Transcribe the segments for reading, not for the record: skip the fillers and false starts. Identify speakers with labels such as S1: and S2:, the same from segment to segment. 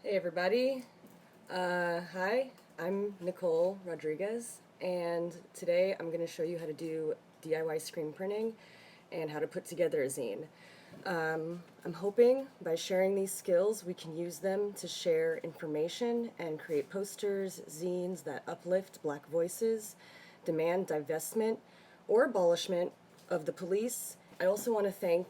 S1: Hey everybody. Hi, I'm Nicole Rodrigues, and today I'm going to show you how to do DIY screen printing and how to put together a zine. I'm hoping by sharing these skills we can use them to share information and create posters, zines that uplift Black voices, demand divestment or abolishment of the police. I also want to thank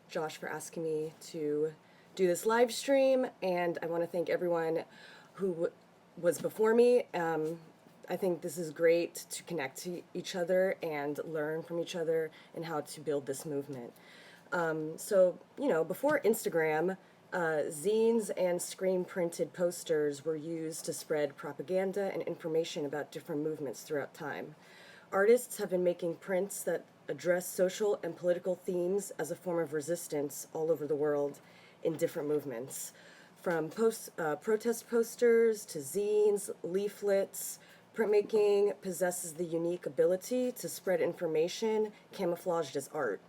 S1: Josh for asking me to do this live stream, and I want to thank everyone who was before me. I think this is great to connect to each other and learn from each other and how to build this movement. Before Instagram, zines and screen printed posters were used to spread propaganda and information about different movements throughout time. Artists have been making prints that address social and political themes as a form of resistance all over the world in different movements. From protest posters to zines, leaflets, printmaking possesses the unique ability to spread information camouflaged as art.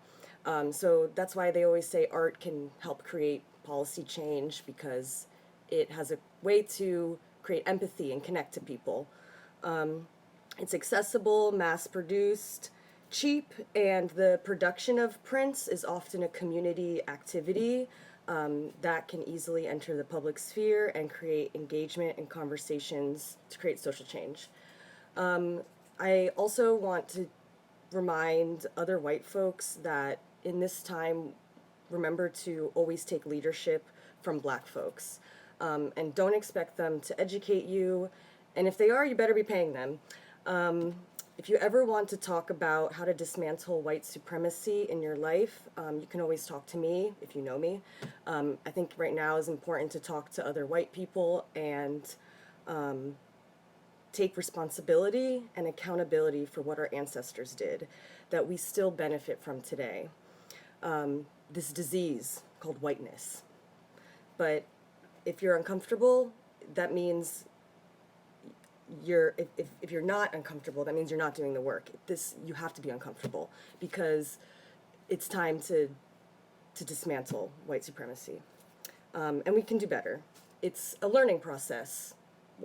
S1: So that's why they always say art can help create policy change, because it has a way to create empathy and connect to people. It's accessible, mass-produced, cheap, and the production of prints is often a community activity that can easily enter the public sphere and create engagement and conversations to create social change. I also want to remind other white folks that in this time, remember to always take leadership from Black folks, and don't expect them to educate you. And if they are, you better be paying them. If you ever want to talk about how to dismantle white supremacy in your life, you can always talk to me if you know me. I think right now is important to talk to other white people and take responsibility and accountability for what our ancestors did that we still benefit from today. This disease called whiteness. But if you're uncomfortable, that means if you're not uncomfortable, that means you're not doing the work. You have to be uncomfortable, because it's time to dismantle white supremacy. And we can do better. It's a learning process.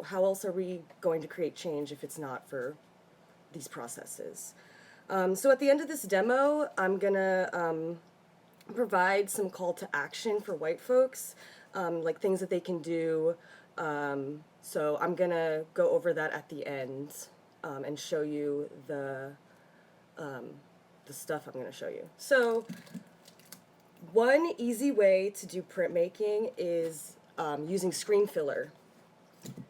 S1: How else are we going to create change if it's not for these processes? So at the end of this demo, I'm gonna provide some call to action for white folks, like things that they can do. So I'm gonna go over that at the end, and show you the stuff I'm gonna show you. So one easy way to do printmaking is using screen filler.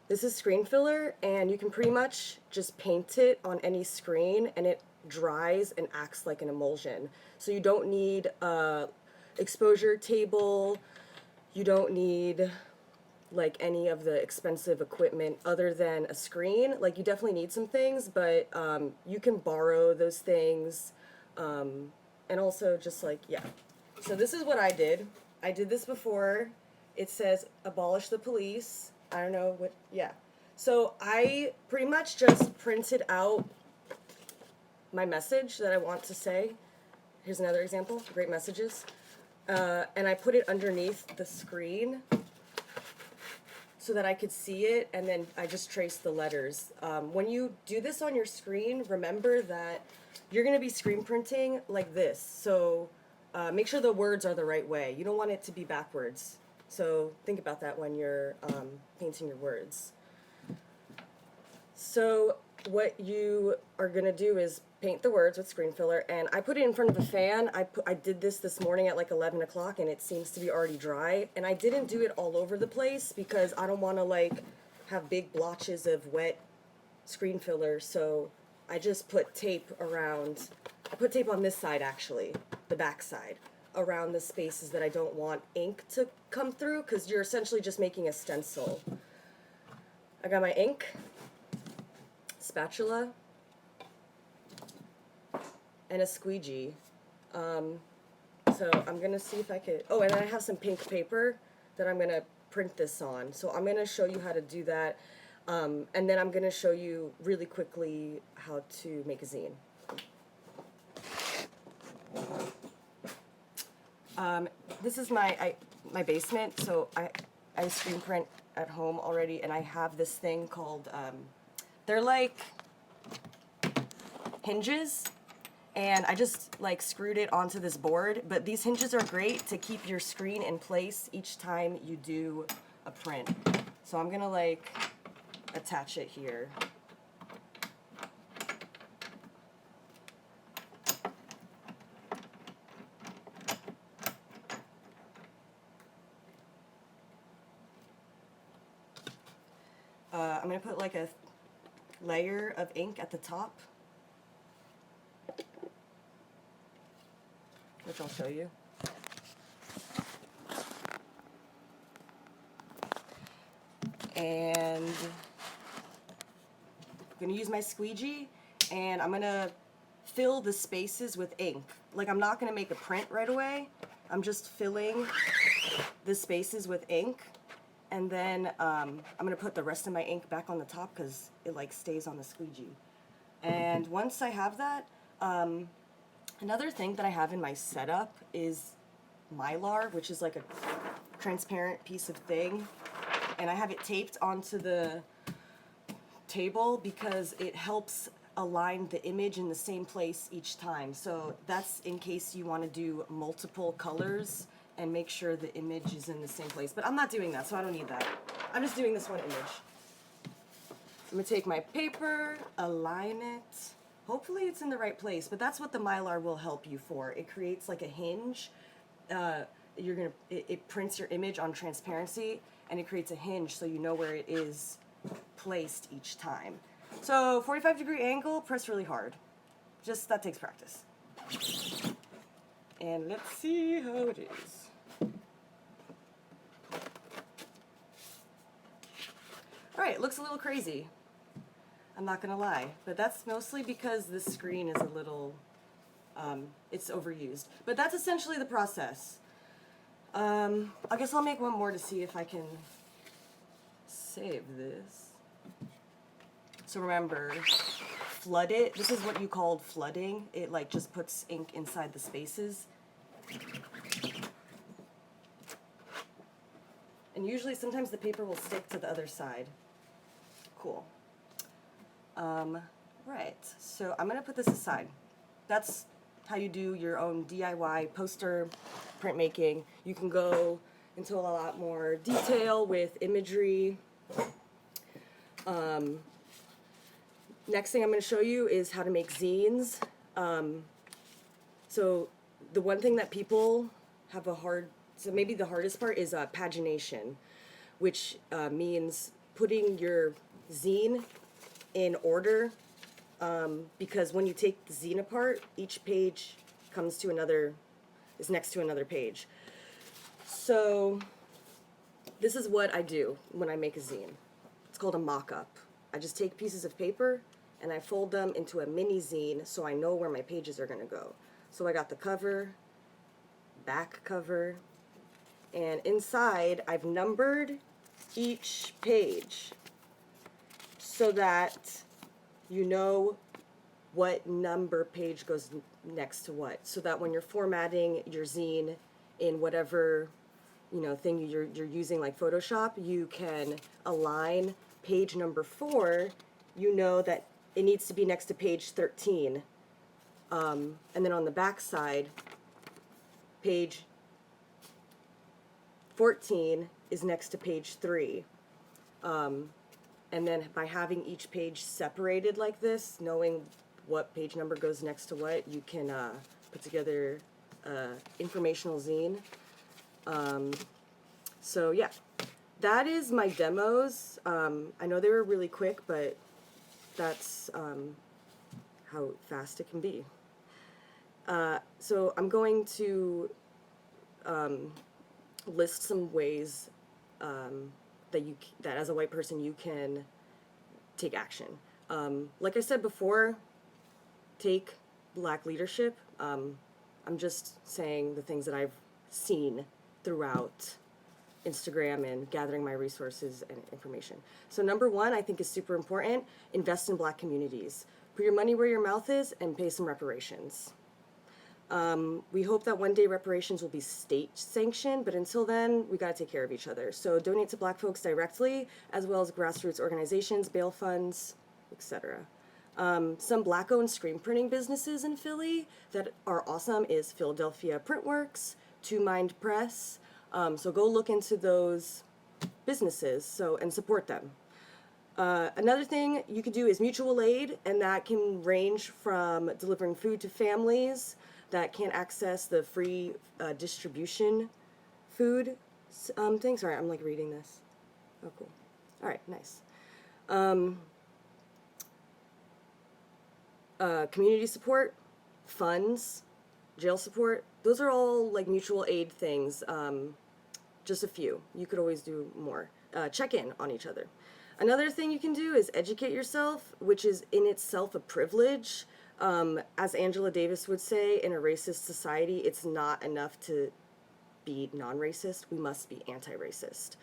S1: This is screen filler, and you can pretty much just paint it on any screen, and it dries and acts like an emulsion. So you don't need a exposure table, you don't need like any of the expensive equipment other than a screen. Like, you definitely need some things, but you can borrow those things, and also just like, yeah. So this is what I did. I did this before. It says abolish the police. I don't know what, yeah. So I pretty much just printed out my message that I want to say. Here's another example, great messages. And I put it underneath the screen so that I could see it, and then I just traced the letters. When you do this on your screen, remember that you're gonna be screen printing like this. So make sure the words are the right way. You don't want it to be backwards. So think about that when you're painting your words. So what you are gonna do is paint the words with screen filler, and I put it in front of a fan. I did this morning at like 11 o'clock, and it seems to be already dry. And I didn't do it all over the place because I don't want to like have big blotches of wet screen filler. So I just put tape around. I put tape on this side, actually, the back side, around the spaces that I don't want ink to come through, because you're essentially just making a stencil. I got my ink, spatula, and a squeegee. So I'm gonna see if I could, oh, and then I have some pink paper that I'm gonna print this on. So I'm gonna show you how to do that, and then I'm gonna show you really quickly how to make a zine. This is my basement, so I I screen print at home already, and I have this thing called, they're like hinges, and I just like screwed it onto this board, but these hinges are great to keep your screen in place each time you do a print. So I'm gonna like attach it here. I'm going to put like a layer of ink at the top, which I'll show you. And I'm going to use my squeegee, and I'm going to fill the spaces with ink. Like, I'm not going to make a print right away. I'm just filling the spaces with ink. And then I'm going to put the rest of my ink back on the top because it like stays on the squeegee. And once I have that, another thing that I have in my setup is Mylar, which is like a transparent piece of thing. And I have it taped onto the table because it helps align the image in the same place each time. So that's in case you want to do multiple colors and make sure the image is in the same place. But I'm not doing that, so I don't need that. I'm just doing this one image. I'm gonna take my paper, align it. Hopefully it's in the right place, but that's what the Mylar will help you for. It creates like a hinge. It prints your image on transparency, and it creates a hinge so you know where it is placed each time. So 45-degree angle, press really hard. Just, that takes practice. And let's see how it is. Alright, it looks a little crazy. I'm not gonna lie, but that's mostly because the screen is a little, it's overused. But that's essentially the process. I guess I'll make one more to see if I can save this. So remember, flood it. This is what you called flooding. It like just puts ink inside the spaces. And usually, sometimes the paper will stick to the other side. Cool. Right, so I'm gonna put this aside. That's how you do your own DIY poster printmaking. You can go into a lot more detail with imagery. Next thing I'm going to show you is how to make zines. So the one thing that people have so maybe the hardest part is pagination, which means putting your zine in order, because when you take the zine apart, each page is next to another page. So this is what I do when I make a zine. It's called a mock-up. I just take pieces of paper and I fold them into a mini zine so I know where my pages are going to go. So I got the cover, back cover, and inside I've numbered each page so that you know what number page goes next to what, so that when you're formatting your zine in whatever thing you're using, like Photoshop, you can align page number 4. You know that it needs to be next to page 13, and then on the back side, page 14 is next to page 3. And then by having each page separated like this, knowing what page number goes next to what, you can put together informational zine. So yeah, that is my demos. I know they were really quick, but that's how fast it can be. So I'm going to list some ways that as a white person you can take action. Like I said before, take black leadership. I'm just saying the things that I've seen throughout Instagram and gathering my resources and information. So number 1, I think, is super important. Invest in black communities. Put your money where your mouth is and pay some reparations. We hope that one day reparations will be state sanctioned, but until then, we gotta take care of each other. So donate to Black folks directly, as well as grassroots organizations, bail funds, etc. Some Black-owned screen printing businesses in Philly that are awesome is Philadelphia Printworks, Two Mind Press. So go look into those businesses and support them. Another thing you could do is mutual aid, and that can range from delivering food to families that can't access the free distribution food thing. Sorry, I'm like reading this. Oh, cool. All right, nice. Community support, funds, jail support. Those are all like mutual aid things. Just a few. You could always do more. Check in on each other. Another thing you can do is educate yourself, which is in itself a privilege. As Angela Davis would say, in a racist society, it's not enough to be non-racist. We must be anti-racist.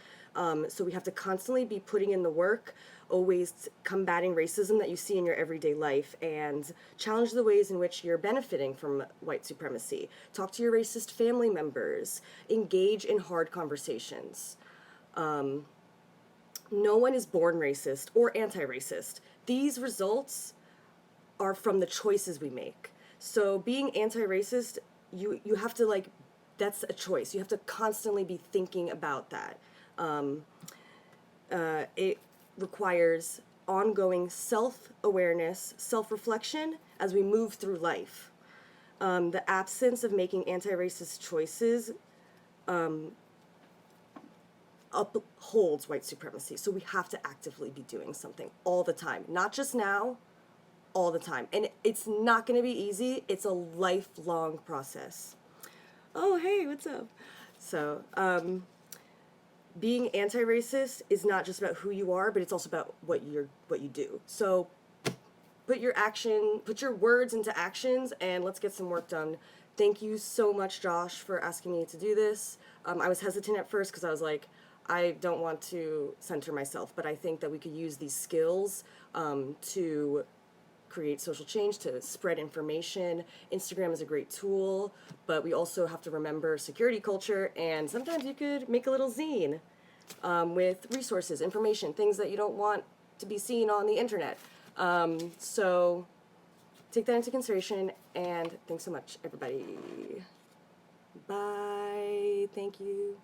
S1: So we have to constantly be putting in the work, always combating racism that you see in your everyday life, and challenge the ways in which you're benefiting from white supremacy. Talk to your racist family members. Engage in hard conversations. No one is born racist or anti-racist. These results are from the choices we make. So being anti-racist, you have to like, that's a choice. You have to constantly be thinking about that. It requires ongoing self-awareness, self-reflection as we move through life. The absence of making anti-racist choices upholds white supremacy. So we have to actively be doing something all the time, not just now, all the time. And it's not going to be easy. It's a lifelong process. Oh, hey, what's up? So, being anti-racist is not just about who you are, but it's also about what you do. So, put your words into actions, and let's get some work done. Thank you so much, Josh, for asking me to do this. I was hesitant at first because I was like, I don't want to center myself, but I think that we could use these skills to create social change, to spread information. Instagram is a great tool, but we also have to remember security culture, and sometimes you could make a little zine with resources, information, things that you don't want to be seen on the internet. So take that into consideration, and thanks so much, everybody. Bye. Thank you.